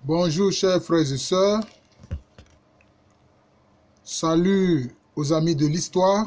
Bonjour chers frères et sœurs, salut aux amis de l'histoire,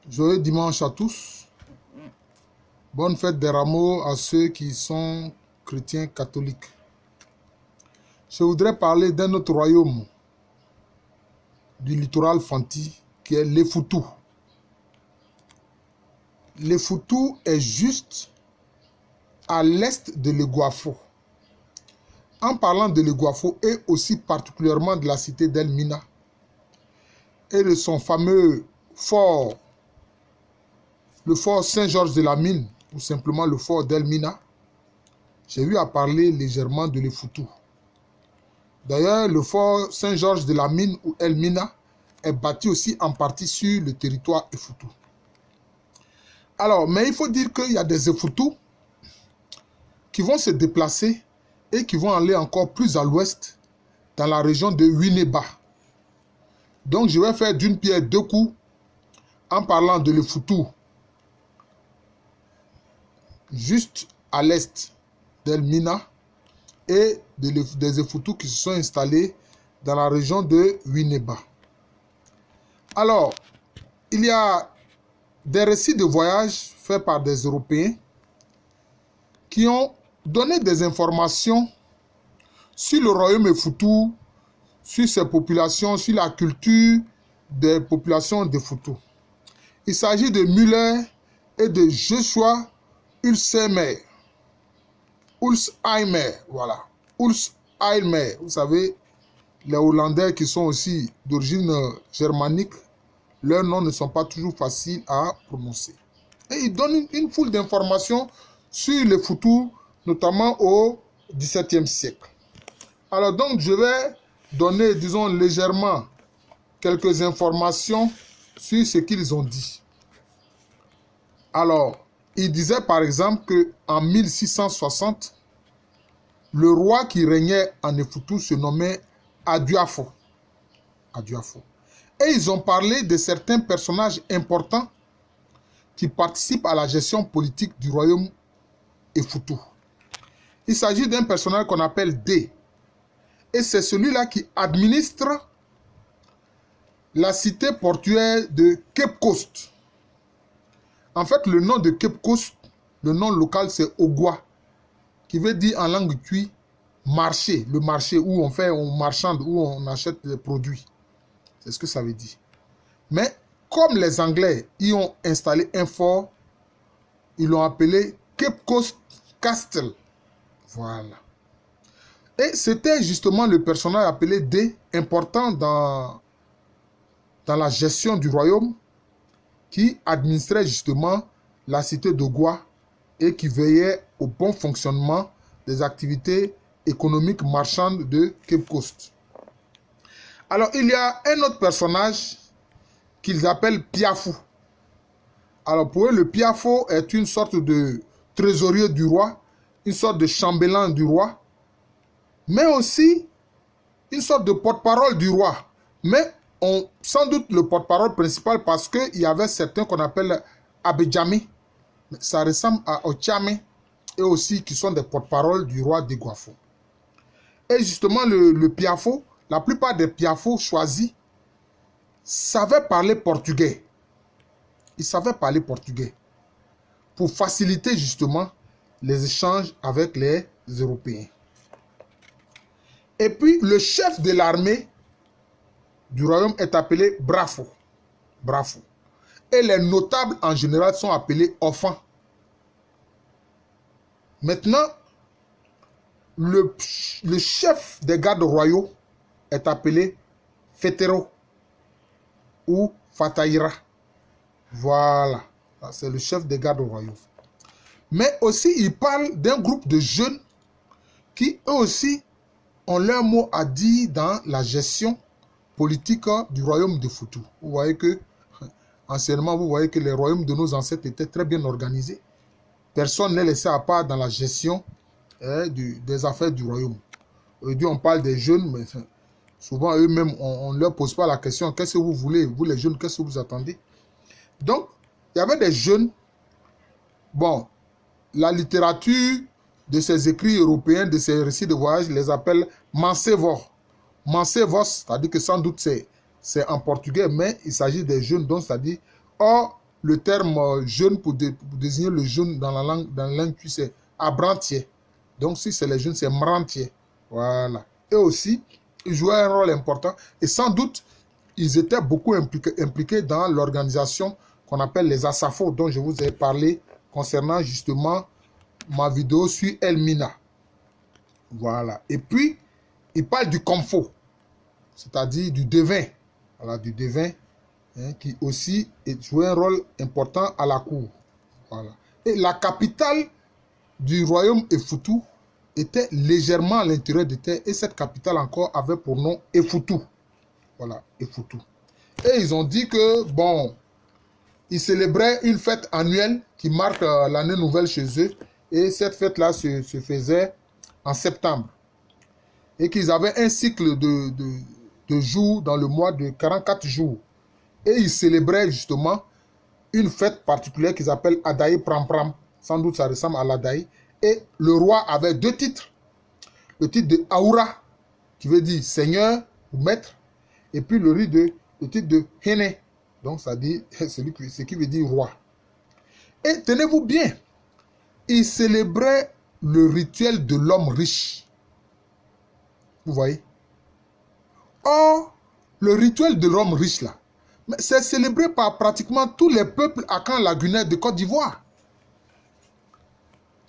joyeux dimanche à tous, bonne fête des rameaux à ceux qui sont chrétiens catholiques. Je voudrais parler d'un autre royaume du littoral Fanti qui est Lefoutou. Lefoutou est juste à l'est de l'Eguafo. En parlant de l'Eguafo et aussi particulièrement de la cité d'Elmina et de son fameux fort, le fort Saint-Georges de la Mine, ou simplement le fort d'Elmina, j'ai eu à parler légèrement de Lefoutou. D'ailleurs, le fort Saint-Georges de la Mine ou Elmina est bâti aussi en partie sur le territoire Efoutou. Alors, mais il faut dire qu'il y a des Efoutou qui vont se déplacer et qui vont aller encore plus à l'ouest, dans la région de Winneba. Donc, je vais faire d'une pierre deux coups en parlant de Lefoutou, juste à l'est d'Elmina, et des Efoutou qui se sont installés dans la région de Winneba. Alors, il y a des récits de voyage faits par des Européens qui ont donné des informations sur le royaume Efoutou, sur ses populations, sur la culture des populations d'Efoutou. Il s'agit de Müller et de Joshua Ulsheimer. Voilà. Ulsheimer, vous savez, les Hollandais qui sont aussi d'origine germanique, leurs noms ne sont pas toujours faciles à prononcer. Et ils donnent une foule d'informations sur les Foutous, notamment au XVIIe siècle. Alors donc, je vais donner, disons, légèrement quelques informations sur ce qu'ils ont dit. Alors, ils disaient par exemple qu'en 1660, le roi qui régnait en Efoutou se nommait Aduafo. Et ils ont parlé de certains personnages importants qui participent à la gestion politique du royaume Efoutou. Il s'agit d'un personnage qu'on appelle D. Et c'est celui-là qui administre la cité portuaire de Cape Coast. En fait, le nom de Cape Coast, le nom local, c'est Ogwa, qui veut dire en langue tui marché, le marché où on marchande, où on achète des produits. C'est ce que ça veut dire. Mais comme les Anglais y ont installé un fort, ils l'ont appelé Cape Coast Castle. Voilà. Et c'était justement le personnage appelé D, important dans la gestion du royaume, qui administrait justement la cité d'Ogwa et qui veillait au bon fonctionnement des activités économiques marchandes de Cape Coast. Alors, il y a un autre personnage qu'ils appellent Piafou. Alors, pour eux, le Piafou est une sorte de trésorier du roi, une sorte de chambellan du roi, mais aussi une sorte de porte-parole du roi. Mais sans doute le porte-parole principal parce qu'il y avait certains qu'on appelle Abedjami. Ça ressemble à Ochame et aussi qui sont des porte-paroles du roi d'Eguafo. Et justement, le Piafo, la plupart des Piafos choisis savaient parler portugais. Ils savaient parler portugais pour faciliter justement les échanges avec les Européens. Et puis, le chef de l'armée du royaume est appelé Brafo. Et les notables en général sont appelés Offans. Maintenant, le chef des gardes royaux est appelé Fetero ou Fataïra. Voilà, c'est le chef des gardes royaux. Mais aussi, il parle d'un groupe de jeunes qui, eux aussi, ont leur mot à dire dans la gestion politique du royaume de Foutou. Vous voyez que, anciennement, vous voyez que les royaumes de nos ancêtres étaient très bien organisés. Personne n'est laissé à part dans la gestion des affaires du royaume. Aujourd'hui, on parle des jeunes, mais souvent eux-mêmes, on ne leur pose pas la question, qu'est-ce que vous voulez, vous les jeunes, qu'est-ce que vous attendez? Donc, il y avait des jeunes. Bon, la littérature de ces écrits européens, de ces récits de voyage, les appelle Mancebos. Mancebos, c'est-à-dire que sans doute c'est en portugais, mais il s'agit des jeunes, donc c'est-à-dire, or, le terme jeune pour désigner le jeune dans la langue cuit, c'est abrantier. Donc, si c'est les jeunes, c'est mrantier. Voilà. Et aussi, ils jouaient un rôle important. Et sans doute, ils étaient beaucoup impliqués dans l'organisation qu'on appelle les Asafo, dont je vous ai parlé concernant justement ma vidéo sur Elmina. Voilà. Et puis, il parle du Komfo, c'est-à-dire du devin. Voilà, du devin, hein, qui aussi jouait un rôle important à la cour. Voilà. Et la capitale du royaume Efutu était légèrement à l'intérieur de terre, et cette capitale encore avait pour nom Efutu. Voilà, Efutu. Et ils ont dit que, bon, ils célébraient une fête annuelle qui marque l'année nouvelle chez eux, et cette fête-là se faisait en septembre. Et qu'ils avaient un cycle de jours dans le mois de 44 jours. Et ils célébraient justement une fête particulière qu'ils appellent Adaï Pram Pram. Sans doute ça ressemble à l'Adaï. Et le roi avait deux titres. Le titre de Aoura, qui veut dire seigneur ou maître. Et puis le titre de Hene. Donc ça dit ce qui veut dire roi. Et tenez-vous bien, ils célébraient le rituel de l'homme riche. Vous voyez? Or, le rituel de l'homme riche là, c'est célébré par pratiquement tous les peuples Akan lagunaires de Côte d'Ivoire.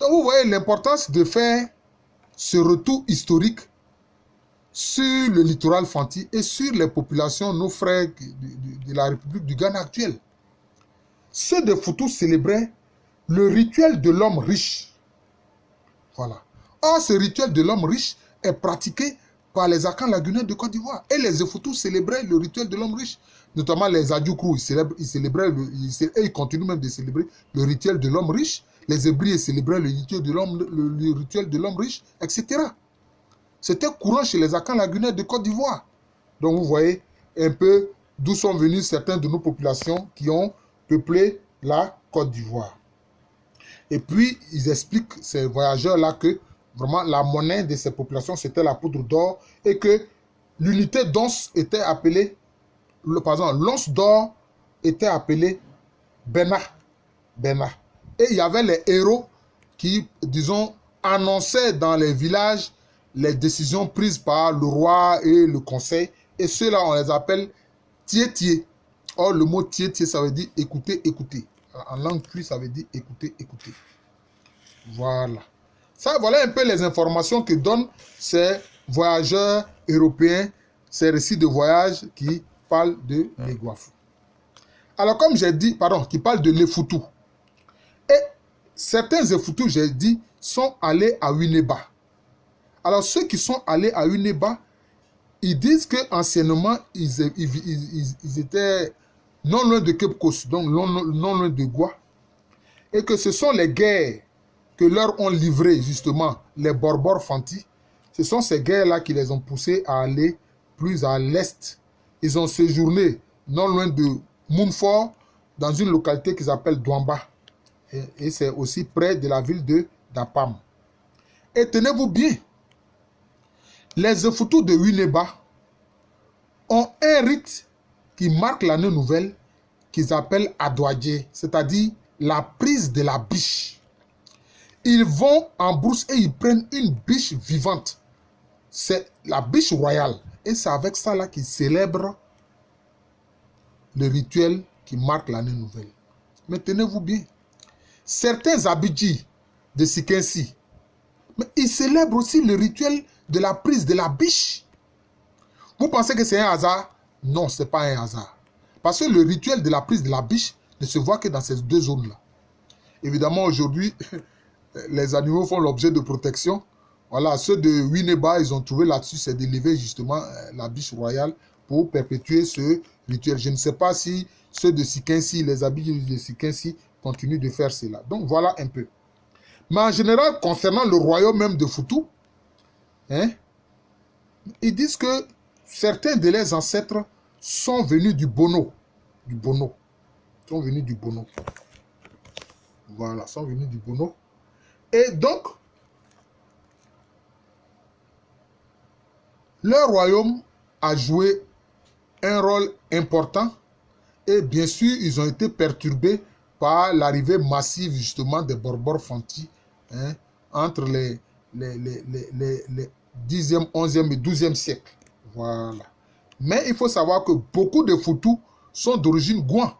Donc vous voyez l'importance de faire ce retour historique sur le littoral Fanti et sur les populations, nos frères de la République du Ghana actuelle. Ceux de Foutou célébraient le rituel de l'homme riche. Voilà. Or, ce rituel de l'homme riche est pratiqué par les Akan lagunaires de Côte d'Ivoire. Et les Efoutou célébraient le rituel de l'homme riche. Notamment les Adjoukrou, ils continuent même de célébrer le rituel de l'homme riche. Les Hébriers célébraient le rituel de l'homme riche, etc. C'était courant chez les Akan lagunaires de Côte d'Ivoire. Donc vous voyez un peu d'où sont venus certaines de nos populations qui ont peuplé la Côte d'Ivoire. Et puis, ils expliquent, ces voyageurs-là, que vraiment la monnaie de ces populations, c'était la poudre d'or et que l'unité d'once était appelée, par exemple, l'once d'or était appelée Bena. Bena. Et il y avait les héros qui, disons, annonçaient dans les villages les décisions prises par le roi et le conseil. Et ceux-là, on les appelle tietier. Or, le mot tietier, ça veut dire écouter, écouter. En langue cuite, ça veut dire écouter, écouter. Voilà. Ça, voilà un peu les informations que donnent ces voyageurs européens, ces récits de voyage qui parlent de l'Eguafou. Alors, comme j'ai dit, qui parlent de l'Efoutou. Et certains Efoutou, j'ai dit, sont allés à Winneba. Alors, ceux qui sont allés à Winneba, ils disent qu'anciennement, ils étaient non loin de Cape Coast, donc non loin de Goua, et que ce sont les guerres que leur ont livré justement les Borbor Fanti. Ce sont ces guerres-là qui les ont poussés à aller plus à l'est. Ils ont séjourné non loin de Mounfort, dans une localité qu'ils appellent Douamba. Et c'est aussi près de la ville de Dapam. Et tenez-vous bien, les Efoutou de Winneba ont un rite qui marque l'année nouvelle qu'ils appellent Adouadje, c'est-à-dire la prise de la biche. Ils vont en brousse et ils prennent une biche vivante. C'est la biche royale. Et c'est avec ça là qu'ils célèbrent le rituel qui marque l'année nouvelle. Mais tenez-vous bien, certains Abidji de Sikensi, mais ils célèbrent aussi le rituel de la prise de la biche. Vous pensez que c'est un hasard? Non, ce n'est pas un hasard. Parce que le rituel de la prise de la biche ne se voit que dans ces deux zones-là. Évidemment, aujourd'hui, les animaux font l'objet de protection. Voilà, ceux de Winneba, ils ont trouvé là-dessus, c'est d'élever justement la biche royale pour perpétuer ce rituel. Je ne sais pas si ceux de Sikensi, les Abidji de Sikensi, continuent de faire cela. Donc, voilà un peu. Mais en général, concernant le royaume même de Foutou, ils disent que certains de leurs ancêtres sont venus du Bono. Du Bono. Sont venus du Bono. Voilà, sont venus du Bono. Et donc, Leur royaume a joué un rôle important et bien sûr, ils ont été perturbés par l'arrivée massive justement des Borbores Fanti entre les 10e, 11e et 12e siècle. Voilà. Mais il faut savoir que beaucoup de Foutou sont d'origine Gouan.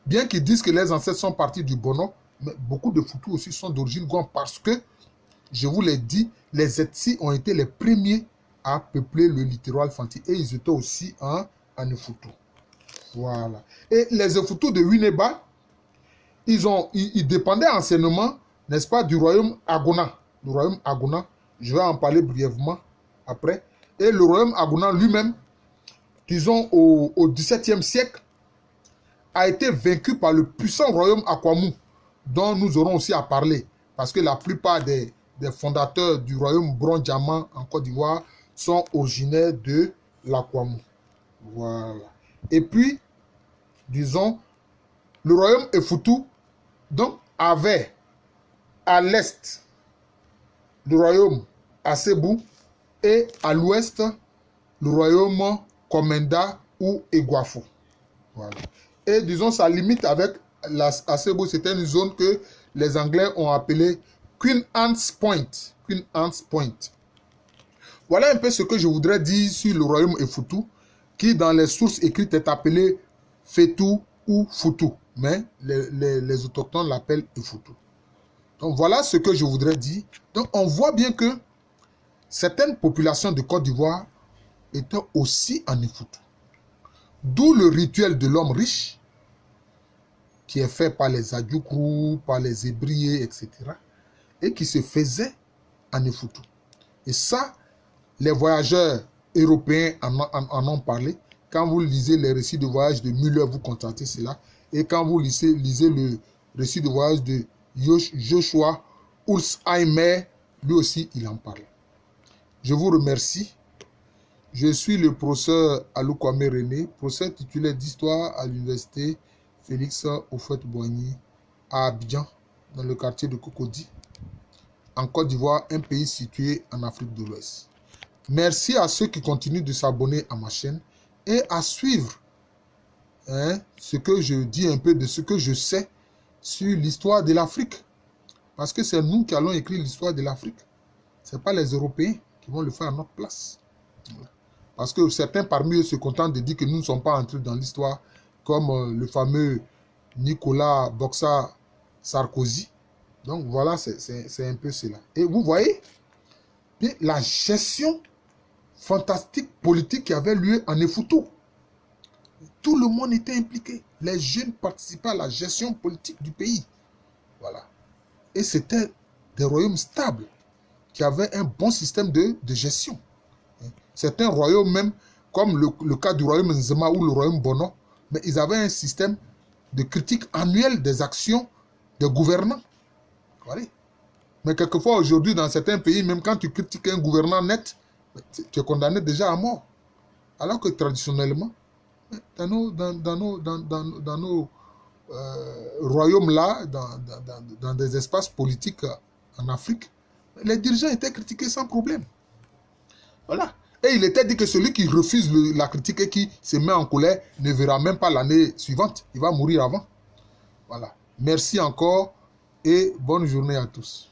Bien qu'ils disent que les ancêtres sont partis du Bono, mais beaucoup de Foutou aussi sont d'origine Gouan parce que, je vous l'ai dit, les Etsi ont été les premiers à peupler le littoral Fanti et ils étaient aussi en Foutou. Voilà. Et les Efoutou de Wineba, ils dépendaient anciennement, n'est-ce pas, du royaume Agona. Le royaume Agona, je vais en parler brièvement après. Et le royaume Agona lui-même, disons au XVIIe siècle, a été vaincu par le puissant royaume Akwamou, dont nous aurons aussi à parler. Parce que la plupart des fondateurs du royaume Bron-Diamant en Côte d'Ivoire sont originaires de l'Akwamou. Voilà. Et puis, disons, le royaume Efoutou donc, avait à l'est le royaume Assebou et à l'ouest le royaume Komenda ou Eguafo. Voilà. Et disons, sa limite avec Assebou, c'était une zone que les Anglais ont appelée Queen Anne's Point. Queen Anne's Point. Voilà un peu ce que je voudrais dire sur le royaume Efoutou, qui dans les sources écrites est appelé Fétou ou Foutou. Mais les autochtones l'appellent Efoutou. Donc voilà ce que je voudrais dire. Donc on voit bien que certaines populations de Côte d'Ivoire étaient aussi en Efoutou. D'où le rituel de l'homme riche, qui est fait par les Adjoukrou, par les Ébriers, etc. Et qui se faisait en Efoutou. Et ça, les voyageurs européens en ont parlé. Quand vous lisez les récits de voyage de Müller, vous constatez cela. Et quand vous lisez le récit de voyage de Joshua Ulsheimer, lui aussi, il en parle. Je vous remercie. Je suis le professeur Alou Kwame René, professeur titulaire d'histoire à l'université Félix Houphouët-Boigny à Abidjan, dans le quartier de Cocody, en Côte d'Ivoire, un pays situé en Afrique de l'Ouest. Merci à ceux qui continuent de s'abonner à ma chaîne et à suivre ce que je dis un peu de ce que je sais sur l'histoire de l'Afrique. Parce que c'est nous qui allons écrire l'histoire de l'Afrique. Ce n'est pas les Européens qui vont le faire à notre place. Parce que certains parmi eux se contentent de dire que nous ne sommes pas entrés dans l'histoire, comme le fameux Nicolas Boxa Sarkozy. Donc voilà, c'est un peu cela. Et vous voyez, la gestion fantastique politique qui avait lieu en Efoutou. Tout le monde était impliqué. Les jeunes participaient à la gestion politique du pays. Voilà. Et c'était des royaumes stables qui avaient un bon système de gestion. Certains royaumes même, comme le cas du royaume Nzema ou le royaume Bono, mais ils avaient un système de critique annuelle des actions des gouvernants. Voilà. Mais quelquefois aujourd'hui, dans certains pays, même quand tu critiques un gouvernant net, tu es condamné déjà à mort. Alors que traditionnellement, dans nos royaumes-là, dans des espaces politiques en Afrique, les dirigeants étaient critiqués sans problème. Voilà. Et il était dit que celui qui refuse la critique et qui se met en colère ne verra même pas l'année suivante. Il va mourir avant. Voilà. Merci encore et bonne journée à tous.